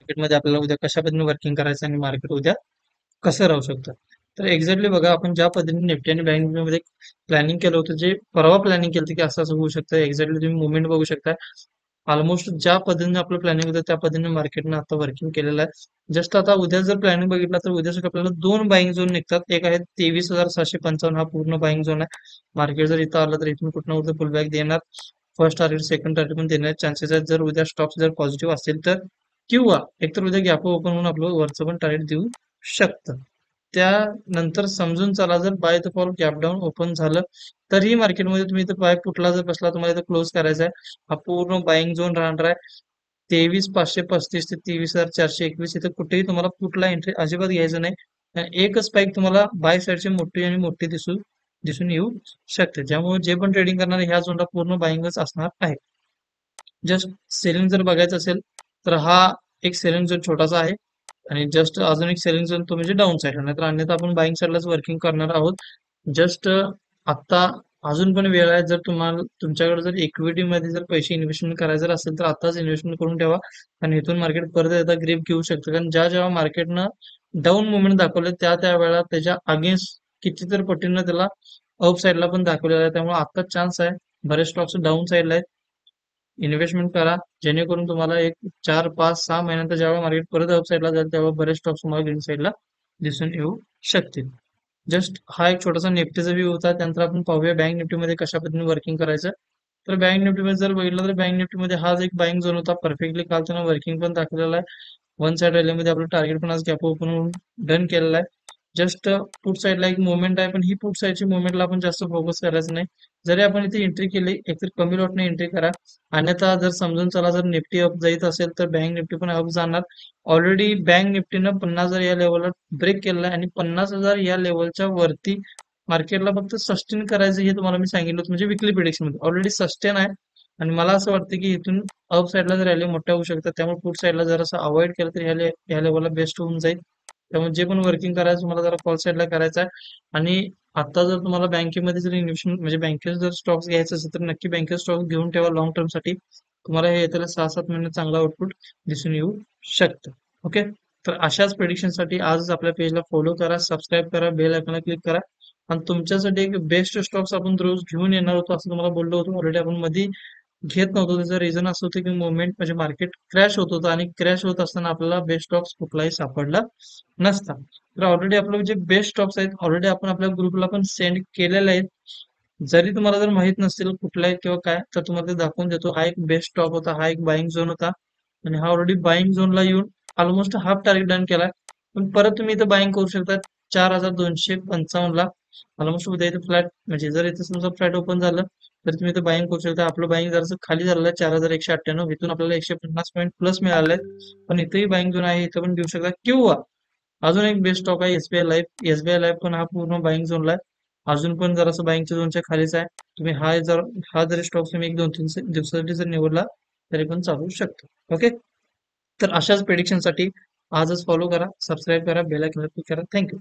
मार्केटमध्ये आपल्याला उद्या कशा पद्धतीने वर्किंग करायचं आणि मार्केट उद्या कसं राहू शकतं. तर एक्झॅक्टली बघा आपण ज्या पद्धतीने निफ्टी आणि बँक निफ्टीमध्ये प्लॅनिंग केलं होतं, जे परवा प्लॅनिंग केलं होतं की असं असं होऊ शकतं, एक्झॅक्टली तुम्ही मुवमेंट बघू शकता. ऑलमोस्ट ज्या पद्धतीने आपलं प्लॅनिंग होतं त्या पद्धतीने मार्केटनं आता वर्किंग केलेलं आहे. जस्ट आता उद्या जर प्लॅनिंग बघितला तर उद्यासाठी आपल्याला दोन बाईंग झोन निघतात. एक आहे 23,755 हा पूर्ण बाईंग झोन आहे. मार्केट जर इथं आलं तर इथून कुठं उद्या पुलबॅक देणार. फर्स्ट टार्गेट सेकंड टार्गेट पण देण्याचे चान्सेस आहेत जर उद्या स्टॉक्स जर पॉझिटिव्ह असेल तर, किंवा एकतर उद्या गॅप ओपन होऊन आपलं वरचं पण टार्गेट देऊ शकतं. त्यानंतर समजून चला जर by the fall gap down open झालं तरीही मार्केटमध्ये तुम्ही इथं बाय पुटला जर बसला तुम्हाला इथं क्लोज करायचा आहे. हा पूर्ण बाईंग झोन राहणार आहे 23,535 ते 23,421. इथं कुठेही तुम्हाला पुटला एंट्री अजिबात घ्यायचं नाही. आणि एकच स्पाईक तुम्हाला बाय साईडची मोठी आणि मोठी दिसून येऊ शकते. ज्यामुळे जे पण ट्रेडिंग करणार ह्या झोनला पूर्ण बाईंगच असणार आहे. जस्ट सेलिंग जर बघायचं असेल तर हा एक सेलिंग झोन छोटासा आहे आणि जस्ट अजून एक सेलिंग झोन तो म्हणजे डाऊन साईड, नाहीतर अन्यथा आपण बाईंग साईडलाच वर्किंग करणार आहोत. जस्ट आता अजून पण वेळ आहे. जर तुम्हाला तुमच्याकडे जर इक्विटीमध्ये जर पैसे इन्व्हेस्टमेंट करायचे जर असेल तर आताच इन्व्हेस्टमेंट करून ठेवा. आणि इथून मार्केट परत एकदा ग्रीप घेऊ शकतं. कारण जेव्हा मार्केटनं डाऊन मुवमेंट दाखवले त्या वेळेला त्याच्या अगेन्स्ट कितीतरी पटीनं त्याला अप साईडला पण दाखवलेला आहे. त्यामुळे आत्ताच चान्स आहे. बरेच स्टॉक्स डाऊन साईडला आहेत. इन्व्हेस्टमेंट करा जेणेकरून तुम्हाला एक 4, 5, 6 महिन्यानंतर जेव्हा मार्केट परत अप साईडला जाईल तेव्हा बरेच स्टॉक्स तुम्हाला ग्रीन साईडला दिसून येऊ शकतील. जस्ट हा एक छोटासा निफ्टीचा व्ह्यू होता. त्यानंतर आपण पाहूया बँक निफ्टीमध्ये कशा पद्धतीने वर्किंग करायचं. तर बँक निफ्टीमध्ये जर बघितलं तर बँक निफ्टीमध्ये हाच एक बाईंग झोन होता. परफेक्टली काल त्यानं वर्किंग पण दाखवलेला आहे. वन साइड रॅलीमध्ये आपलं टार्गेट पण आज गॅप ओपन होऊन डन केलेला आहे. जस्ट पुट साईडला एक मुवमेंट आहे, पण ही पुट साईडची मुवमेंटला आपण जास्त फोकस करायचं नाही. जरी आपण इथे एंट्री केली एकतर कमी लॉटने एंट्री करा. अन्यथा जर समजून चला जर निफ्टी अप जात असेल तर बँक निफ्टी पण अप जाणार. ऑलरेडी बँक निफ्टीनं 50,000 या लेवलला ब्रेक केलेला आहे आणि 50,000 या लेवलच्या वरती मार्केटला फक्त सस्टेन करायचं हे तुम्हाला मी सांगितलं होतं. म्हणजे विकली प्रिडिक्शन मध्ये ऑलरेडी सस्टेन आहे आणि मला असं वाटतं की इथून अप साईडला जर रॅली मोठ्या होऊ शकतात. त्यामुळे पुट साईडला जर असं अवॉइड केलं तर ह्या लेवलला बेस्ट होऊन जाईल. त्यामुळे जे पण वर्किंग करायचं तुम्हाला जरा कॉल साईडला करायचं आहे. आणि आता जर तुम्हाला बँकेमध्ये जर इन्व्हेस्टमेंट म्हणजे बँकेत जर स्टॉक्स घ्यायचे असेल तर नक्की बँकेत स्टॉक्स घेऊन ठेवा लॉंग टर्म साठी. तुम्हाला हे येत्या 6-7 महिने चांगला आउटपुट दिसून येऊ शकतं. ओके, तर अशाच प्रेडिक्शनसाठी आजच आपल्या पेजला फॉलो करा, सबस्क्राईब करा, बेल आयकॉनला क्लिक करा. आणि तुमच्यासाठी एक बेस्ट स्टॉक्स आपण रोज घेऊन येणार होतो असं तुम्हाला बोललो होतो. ऑलरेडी आपण मध्ये घेत नव्हतो. त्याचं रिझन असं होतं की मुवमेंट म्हणजे मार्केट क्रॅश होत होतं आणि क्रॅश होत असताना आपल्याला बेस्ट स्टॉक्स कुठलाही सापडला नसता. तर ऑलरेडी आपलं जे बेस्ट स्टॉक्स आहेत ऑलरेडी आपण आपल्या ग्रुपला पण सेंड केलेले आहेत. जरी तुम्हाला जर माहित नसेल कुठला आहे किंवा काय तर तुम्हाला ते दाखवून देतो. हा एक बेस्ट स्टॉक होता, हा एक बाईंग झोन होता आणि हा ऑलरेडी बाईंग झोनला येऊन ऑलमोस्ट हाफ टार्गेट डन केलाय. पण परत तुम्ही इथं बाईंग करू शकता 4,255 ला. ऑलमोस्ट उद्या इथे फ्लॅट म्हणजे जर इथे समजा फ्लॅट ओपन झालं तर तुम्ही इथे बाईंग करू शकता. आपलं बाईंग जर खाली झालेलं आहे 4,198, इथून आपल्याला 150 पॉईंट प्लस मिळाले आहेत. पण इथेही बाईंग झोन आहे, इथं पण घेऊ शकता. किंवा अजून एक बेस्ट स्टॉक आहे एसबीआय लाईफ. एसबीआय लाईफ पण हा पूर्ण बाईंग झोनला आहे. अजून पण जरासं बाईंगच्या झोनच्या खालीच आहे. तुम्ही हा जरी स्टॉक तुम्ही 1-2-3 दिवसासाठी जर निवडला तरी पण चालू शकतो. ओके, तर अशाच प्रेडिक्शनसाठी आजच फॉलो करा, सबस्क्राईब करा, बेल आयकॉन क्लिक करा. थँक्यू.